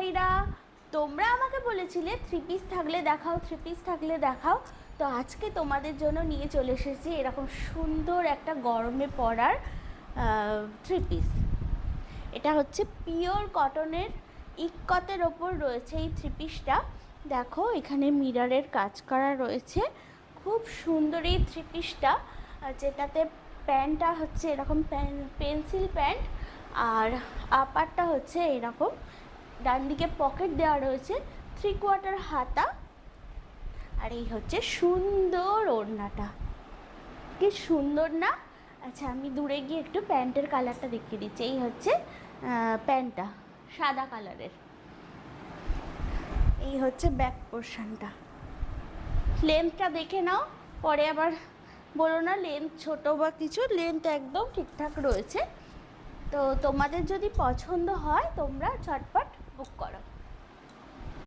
ভাইরা, তোমরা আমাকে বলেছিলে থ্রি পিস থাকলে দেখাও, থ্রি পিস থাকলে দেখাও। তো আজকে তোমাদের জন্য নিয়ে চলে এসেছি এরকম সুন্দর একটা গরমে পরার থ্রি পিস। এটা হচ্ছে পিওর কটনের ইক্কতের ওপর রয়েছে এই থ্রি পিসটা। দেখো এখানে মিররের কাজ করা রয়েছে, খুব সুন্দর এই থ্রি পিসটা, যেটাতে প্যান্টটা হচ্ছে এরকম পেন্সিল প্যান্ট, আর আপারটা হচ্ছে এরকম, ডান দিকে পকেট দেওয়া রয়েছে, 3/4 হাতা, আর এই হচ্ছে সুন্দর ওড়নাটা। কি সুন্দর না? আচ্ছা আমি দূরে গিয়ে একটু প্যান্টের কালারটা দেখিয়ে দিচ্ছি। এই হচ্ছে প্যান্টটা সাদা কালারের, এই হচ্ছে ব্যাক পোর্শনটা। লেন্থটা দেখে নাও, পরে আবার বলো না লেন্থ ছোটো বা কিছু, লেন্থ একদম ঠিকঠাক রয়েছে। তো তোমাদের যদি পছন্দ হয় তোমরা ঝটপট বুক করো।